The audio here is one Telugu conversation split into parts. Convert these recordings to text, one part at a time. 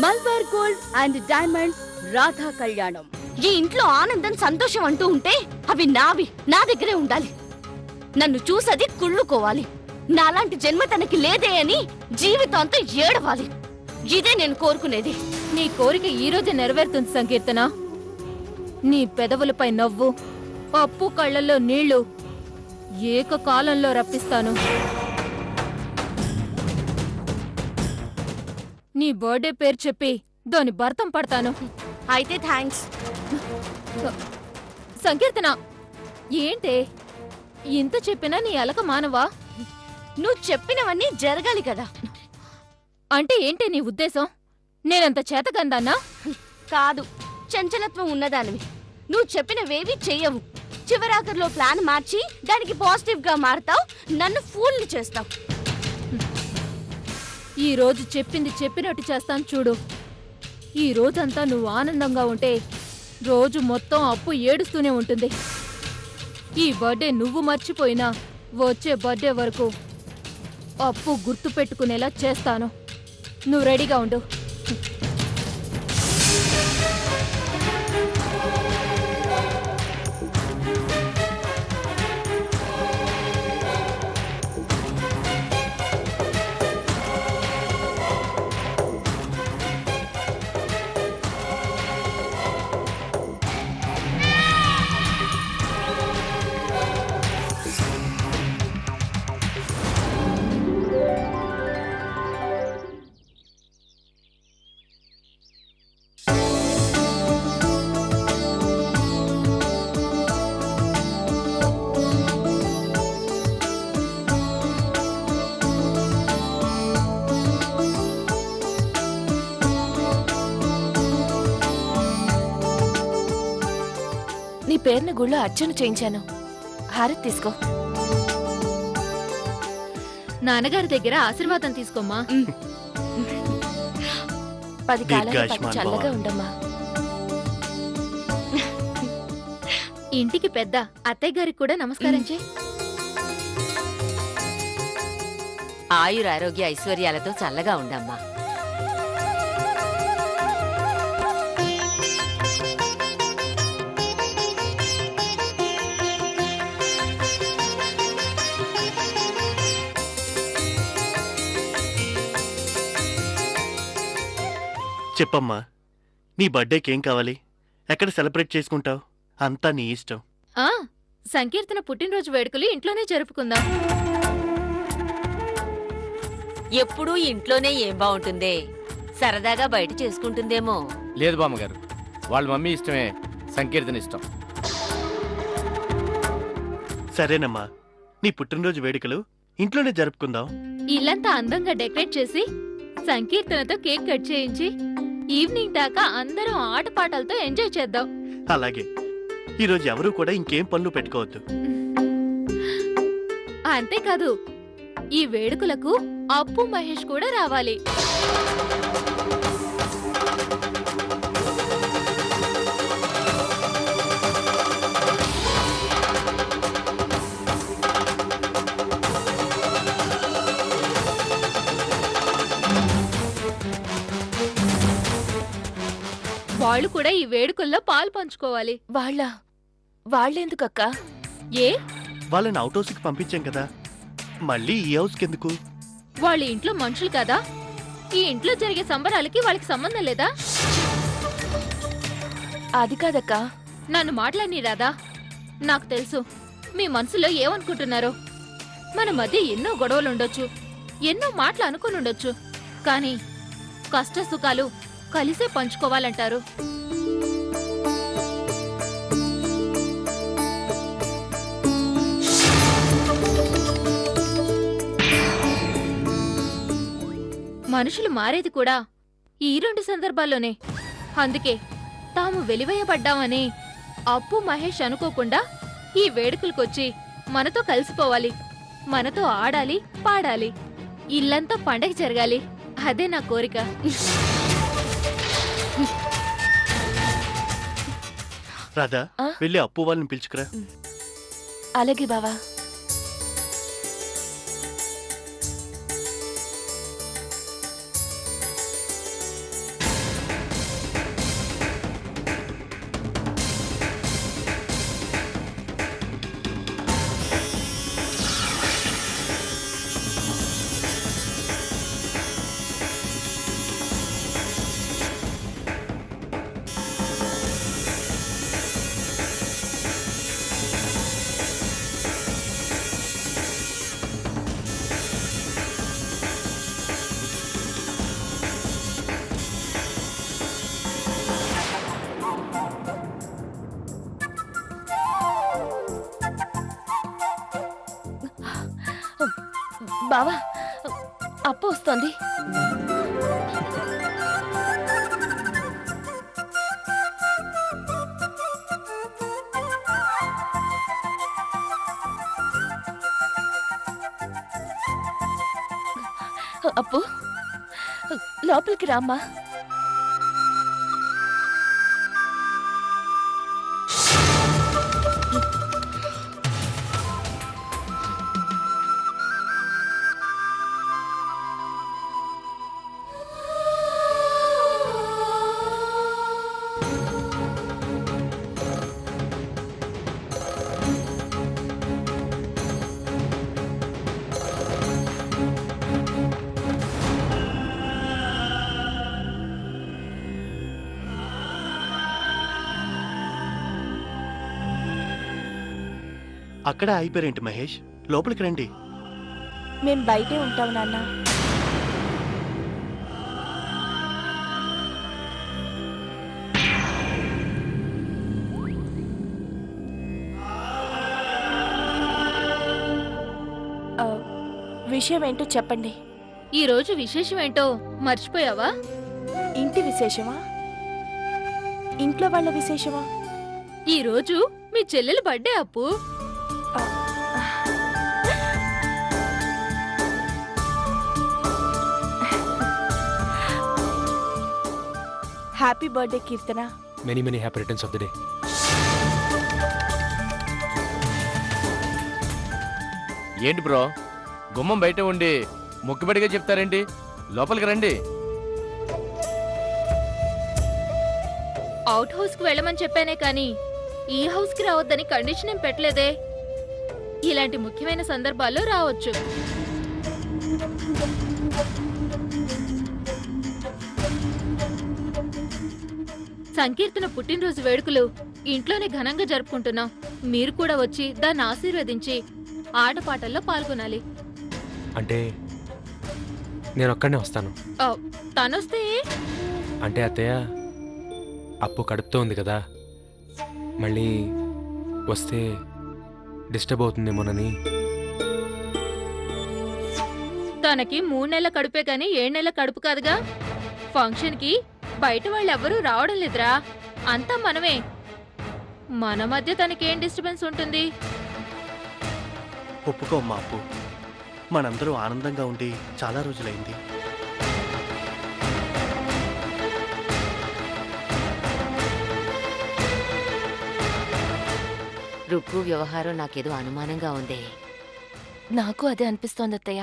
Malabar gold and diamonds Radha కళ్యాణం. ఈ ఇంట్లో ఆనందం సంతోషం అంటూ ఉంటే అవి నావి, నా దగ్గరే ఉండాలి. నన్ను చూసది కుళ్ళుకోవాలి. నాలాంటి జన్మ తనకి లేదే అని జీవితాంతం ఏడవాలి. ఇదే నేను కోరుకునేది. నీ కోరిక ఈ రోజు నెరవేరుతుంది సంకీర్తన. నీ పెదవులపై నవ్వు, అప్పు కళ్ళల్లో నీళ్లు ఏకకాలంలో రప్పిస్తాను. నీ బర్త్డే పేరు చెప్పి దాని భర్తం పడతాను. అయితే థ్యాంక్స్. సంకీర్తన, ఏంటే ఇంత చెప్పినా నీ అలక మానవా? నువ్వు చెప్పినవన్నీ జరగాలి కదా. అంటే ఏంటి నీ ఉద్దేశం? నేనంత చేతకందాన్నా? కాదు, చంచలత్వం ఉన్నదానివి. నువ్వు చెప్పినవేవి చెయ్యవు. చివరాఖరిలో ప్లాన్ మార్చి దానికి పాజిటివ్ గా మారుతావు, నన్ను ఫూల్ని చేస్తావు. ఈ రోజు చెప్పింది చెప్పినట్టు చేస్తాను చూడు. ఈ రోజంతా నువ్వు ఆనందంగా ఉంటే రోజు మొత్తం అప్పు ఏడుస్తూనే ఉంటుంది. ఈ బర్త్డే నువ్వు మర్చిపోయినా వచ్చే బర్త్డే వరకు అప్పు గుర్తు పెట్టుకునేలా చేస్తాను. నువ్వు రెడీగా ఉండు. నీ పేరున గుళ్ళో అర్చన చేయించాను. హారతి తీసుకో. నాన్నగారి దగ్గర ఆశీర్వాదం తీసుకోమ్మా. 10 కాలాల పాటు చల్లగా ఉండమ్మా. ఇంటికి పెద్ద అత్తయ్య గారికి కూడా నమస్కారం చేయి. ఆయురారోగ్య ఐశ్వర్యాలతో చల్లగా ఉండమ్మా. చెప్పమ్మా, నీ బర్త్డేకి ఏం కావాలి? ఎక్కడ సెలబ్రేట్ చేసుకుంటావు? అంతా నీ ఇష్టం. సంకీర్తన పుట్టినరోజు వేడుకలు ఇంట్లోనే జరుపుకుందాం. ఎప్పుడూ ఇంట్లోనే ఏం బాగుంటుందే, సరదాగా బయట చేసుకుంటుందేమో. లేదు బామ్మగారు, వాళ్ళ మమ్మీ ఇష్టమే సంకీర్తన ఇష్టం. సరేనమ్మా, నీ పుట్టినరోజు వేడుకలు ఇంట్లోనే జరుపుకుందాం. ఇల్లంతా అందంగా డెకరేట్ చేసి సంకీర్తనతో కేక్ కట్ చేయించి ఈవినింగ్ దాకా అందరం ఆటపాటలతో ఎంజాయ్ చేద్దాం. అలాగే. ఈరోజు ఎవరూ కూడా ఇంకేం పనులు పెట్టుకోవద్దు. అంతేకాదు, ఈ వేడుకలకు అప్పు మహేష్ కూడా రావాలి. వాళ్ళు కూడా ఈ వేడుకల్లో పాలు పంచుకోవాలి. వాళ్ళెందుకక్క? ఏ, వాళ్ళని అవుట్ హౌస్కి పంపించాం కదా, మళ్ళీ ఈ హౌస్కి ఎందుకు? వాళ్ళ ఇంట్లో మనుషులు కదా. ఈ ఇంట్లో జరిగే సంబరాలకి వాళ్ళకి సంబంధం లేదా? అది కాదక్క. నన్ను మాట్లాడి రాదా? నాకు తెలుసు మీ మనసులో ఏమనుకుంటున్నారో. మన మధ్య ఎన్నో గొడవలుండొచ్చు, ఎన్నో మాటలు అనుకుని ఉండొచ్చు, కానీ కష్ట సుఖాలు కలిసే పంచుకోవాలంటారు. మనుషులు మారేది కూడా ఈ 2 సందర్భాల్లోనే. అందుకే తాము వెలివేయబడ్డామని అప్పు మహేష్ అనుకోకుండా ఈ వేడుకలకొచ్చి మనతో కలిసిపోవాలి, మనతో ఆడాలి, పాడాలి, ఇల్లంతా పండగ జరగాలి. అదే నా కోరిక. రాధా, వెళ్ళి అప్పు వాళ్ళని పిలుచుకురా. అలాగే బావా. బావా అప్పు వస్తోంది. అప్పు లోపలికి రామ్మా. అక్కడ అయిపోయారేంటి మహేష్? లోపలికి రండి. మేం బయటే ఉంటాం నాన్న. విషయం ఏంటో చెప్పండి. ఈ రోజు విశేషం ఏంటో మర్చిపోయావా? ఇంటి విశేషమా? ఇంట్లో వాళ్ళ విశేషమా? ఈ రోజు మీ చెల్లెలు బర్త్డే అప్పు. Happy birthday Keerthana. Many happy returns of the day. ఏంటి బ్రో, గుమ్మం బయట ఉండి మొక్కుబడిగా చెప్తారేంటి? లోపలికి రండి. అవుట్ హౌస్ కి వెళ్ళమని చెప్పానే కానీ ఈ హౌస్ కి రావద్దని కండిషన్ ఏం పెట్టలేదే. ఇలాంటి ముఖ్యమైన సందర్భాల్లో రావచ్చు. సంకీర్తన పుట్టినరోజు వేడుకలు ఇంట్లోనే ఘనంగా జరుపుకుంటున్నాం. మీరు కూడా వచ్చి దాన్ని ఆశీర్వదించి ఆటపాటల్లో పాల్గొనాలి. అంటే నేను ఒక్కడనే వస్తాను. తనొస్తే అంటే అత్తయ్య అప్పు కడుపుతో ఉంది కదా, మళ్ళీ వస్తే డిస్టర్బ్ అవుతుందేమోనని. తనకి 3 నెలల కడుపే గాని 7 నెలల కడుపు కాదుగా. ఫంక్షన్ కి బయట వాళ్ళెవ్వరూ రావడం లేదురా, అంతా మనమే. మన మధ్య తనకేం డిస్టర్బెన్స్ ఉంటుంది? ఒప్పుకో అమ్మా అప్పు, మనందరూ ఆనందంగా ఉండి చాలా రోజులైంది. రుక్కు వ్యవహారం నాకేదో అనుమానంగా ఉంది. నాకు అదే అనిపిస్తోంది అత్తయ్య.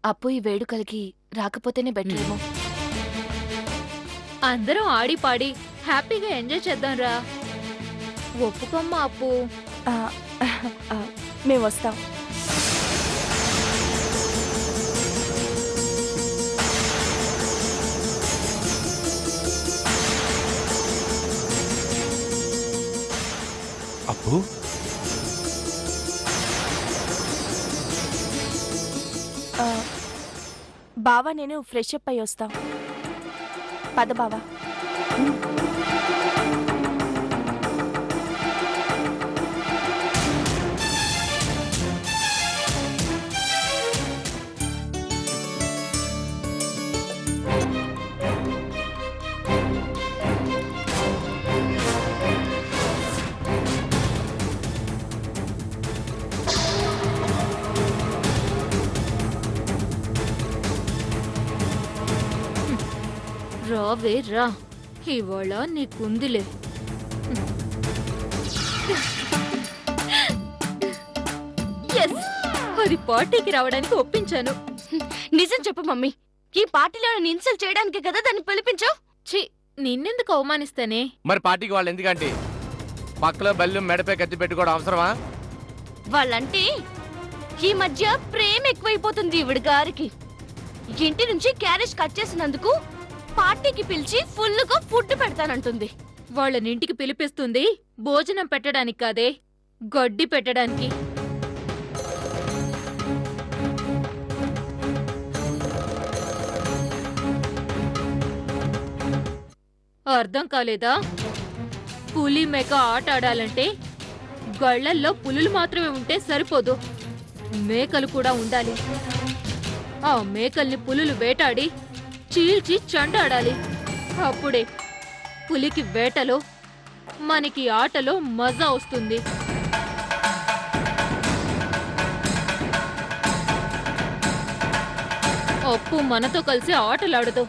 అప్పు ఈ వేడుకలకి రాకపోతేనే బెటర్ ఏమో. అందరం ఆడి పాడి హ్యాపీగా ఎంజాయ్ చేద్దాంరా. ఒప్పుకోమ్మా అప్పు. మేము వస్తాం. అప్పు బావా నేను ఫ్రెష్ అప్ అయ్యి వస్తాం. పద బావా. రావే రా, ఇవాళ నీకుందిలే. ఎస్, అది పార్టీకి రావడానికి ఒప్పించాను. నిజం చెప్పు మమ్మీ, ఈ పార్టీలో నన్ను ఇన్సల్ట్ చేయడానికి కదా దాన్ని పిలిపించావు? ఛీ, నిన్నెందుకు అవమానిస్తానే? మరి పార్టీకి వాళ్ళు ఎందుకంటే పక్కలో బల్లు మెడపై కత్తి పెట్టుకోవడం అవసరమా? వాళ్ళంటే ఈ మధ్య ప్రేమ ఎక్కువైపోతుంది ఈవిడ గారికి. ఇంటి నుంచి క్యారేజ్ కట్ చేసినందుకు పార్టీకి పిలిచి ఫుల్లుగా ఫుడ్ పెడతానంటుంది. వాళ్ళనింటికి పిలిపిస్తుంది భోజనం పెట్టడానికి కాదే, గడ్డి పెట్టడానికి. అర్థం కాలేదా? పులి మేక ఆట ఆడాలంటే గళ్లల్లో పులులు మాత్రమే ఉంటే సరిపోదు, మేకలు కూడా ఉండాలి. ఆ మేకల్ని పులులు వేటాడి చీల్చి చండాడాలి. అప్పుడే పులికి వేటలో మనకి ఆటలో మజా వస్తుంది. అప్పు మనతో కలిసి ఆటలాడుతూ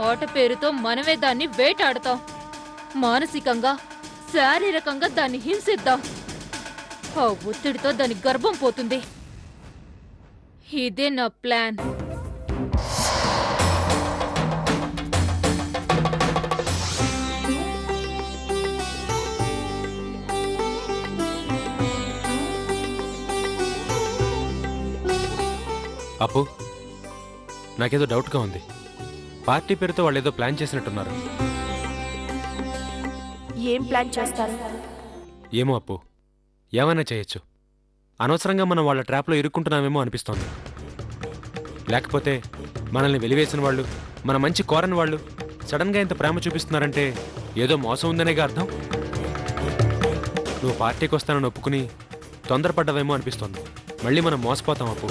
ఆట పేరుతో మనమే దాన్ని వేటాడతాం. మానసికంగా శారీరకంగా దాన్ని హింసిద్దాం. ఆ ఒత్తిడితో దాని గర్భం పోతుంది. ఇదే నా ప్లాన్. అప్పు, నాకేదో డౌట్గా ఉంది. పార్టీ పేరుతో వాళ్ళు ఏదో ప్లాన్ చేసినట్టున్నారు. ఏం ప్లాన్ చేస్తారు? ఏమో అప్పు, ఏమైనా చేయొచ్చు. అనవసరంగా మనం వాళ్ళ ట్రాప్లో ఇరుక్కుంటున్నామేమో అనిపిస్తోంది. లేకపోతే మనల్ని వెలివేసిన వాళ్ళు, మన మంచి కోరని వాళ్ళు సడన్గా ఇంత ప్రేమ చూపిస్తున్నారంటే ఏదో మోసం ఉందనేగా అర్థం. నువ్వు పార్టీకి వస్తానని ఒప్పుకుని తొందరపడ్డావేమో అనిపిస్తోంది. మళ్ళీ మనం మోసపోతాం అప్పు.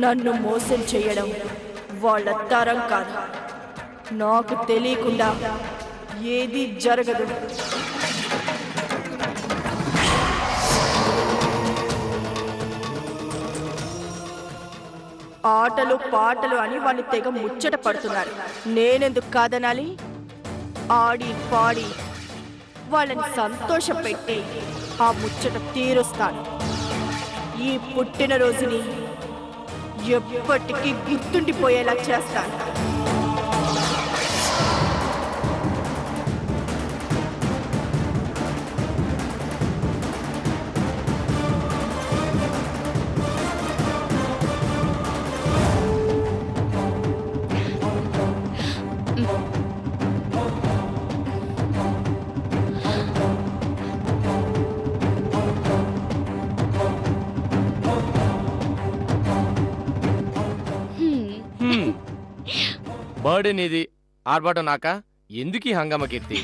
నన్ను మోసం చేయడం వాళ్ళ తరం కాదు. నాకు తెలియకుండా ఏది జరగదు. ఆటలు పాటలు అని వాళ్ళు తెగ ముచ్చట పడుతున్నారు. నేనెందుకు కాదనాలి? ఆడి పాడి వాళ్ళని సంతోషపెట్టి ఆ ముచ్చట తీరుస్తాను. ఈ పుట్టినరోజుని ఎప్పటికీ గుర్తుండిపోయేలా చేస్తాను. బర్త్డే నీది, ఆర్భాటం నాకా? ఎందుకు ఈ హంగామ కీర్తి?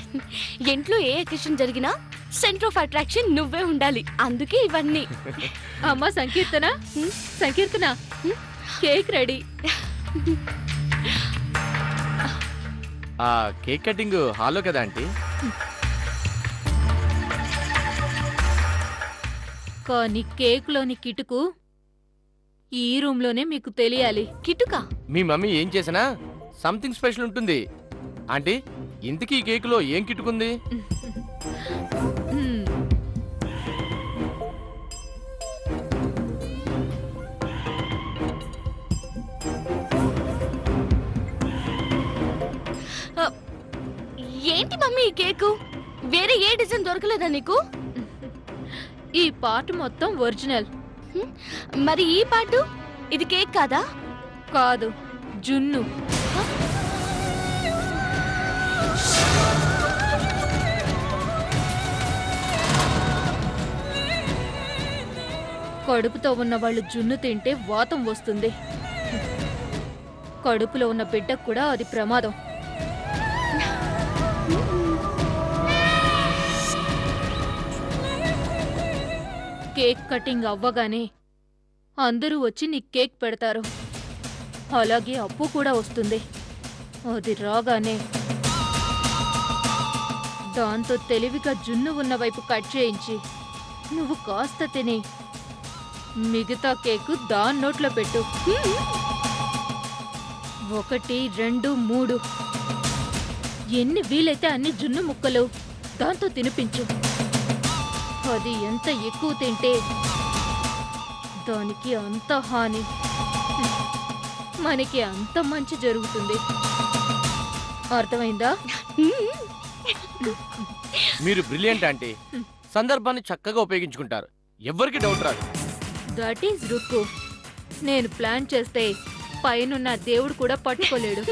ఇంట్లో ఏ అకేషన్ జరిగినా సెంటర్ ఆఫ్ అట్రాక్షన్ నువ్వే ఉండాలి. అందుకే ఇవన్నీ. అమ్మా సంకీర్తన, సంకీర్తన, కేక్ రెడీ. ఆ కేక్ కటింగ్ హాల్లో కదా ఆంటీ? కానీ కేక్లోని కిటుకు ఈ రూమ్లోనే మీకు తెలియాలి. కిటుకా? మీ మమ్మీ ఏం చేసినా సంథింగ్ స్పెషల్ ఉంటుంది ఆంటీ. ఇంతకీ ఈ కేకులో ఏం కిట్టుకుంది? హ్మ్. ఏంటి మమ్మీ ఈ కేకు? వేరే ఏ డిజైన్ దొరకలేదా నీకు? ఈ పార్ట్ మొత్తం ఒరిజినల్. మరి ఈ పాటు ఇది కేక్ కాదా? కాదు, జున్ను. కడుపుతో ఉన్న వాళ్ళు జున్ను తింటే వాతం వస్తుంది. కడుపులో ఉన్న బిడ్డకు కూడా అది ప్రమాదం. కేక్ కటింగ్ అవ్వగానే అందరూ వచ్చి నీ కేక్ పెడతారు. అలాగే అప్పు కూడా వస్తుంది. అది రాగానే దాంతో తెలివిగా జున్ను ఉన్న వైపు కట్ చేయించి నువ్వు కాస్త తిని మిగతా కేకు దాని నోట్లో పెట్టు. 1, 2, 3 ఎన్ని వీలైతే అన్ని జున్ను ముక్కలు దాంతో తినిపించు. అది ఎంత ఎక్కువ తింటే దానికి అంత హాని, మనకి అంత మంచి జరుగుతుంది. అర్థమైందా? మీరు బ్రిలియంట్ ఆంటీ. సందర్భాన్ని చక్కగా ఉపయోగించుకుంటారు. ఎవ్వరికి డౌట్ రాదు. That is Rukku. నేను ప్లాన్ చేస్తే పైనున్న దేవుడు కూడా పట్టుకోలేడు.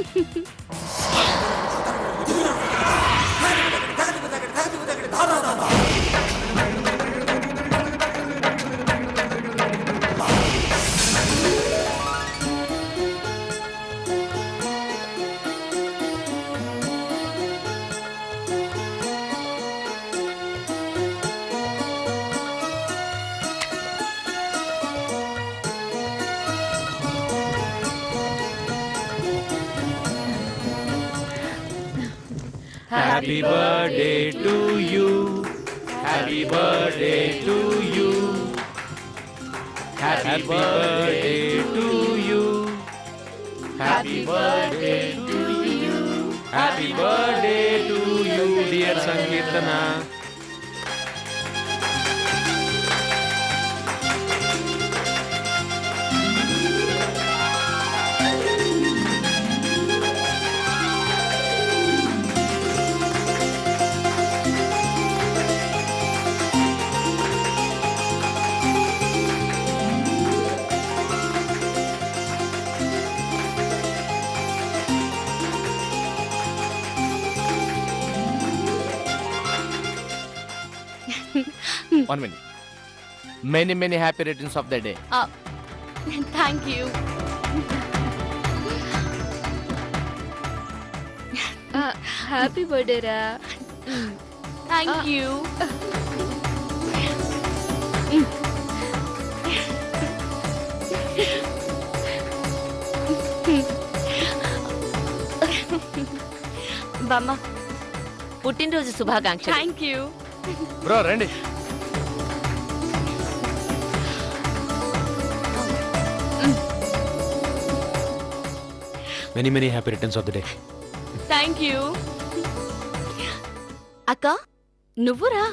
Happy birthday to you, happy birthday to you, happy birthday to you, happy birthday to you, happy birthday to you dear సంగీతన. One minute. Many, many happy returns of the day. Thank you. Happy birthday రా. Thank you. బామ్మ పుట్టినరోజు శుభాకాంక్షలు. Thank you. బ్రో రండి. Many many happy returns of the day. Thank you. అక్క నువ్వురా.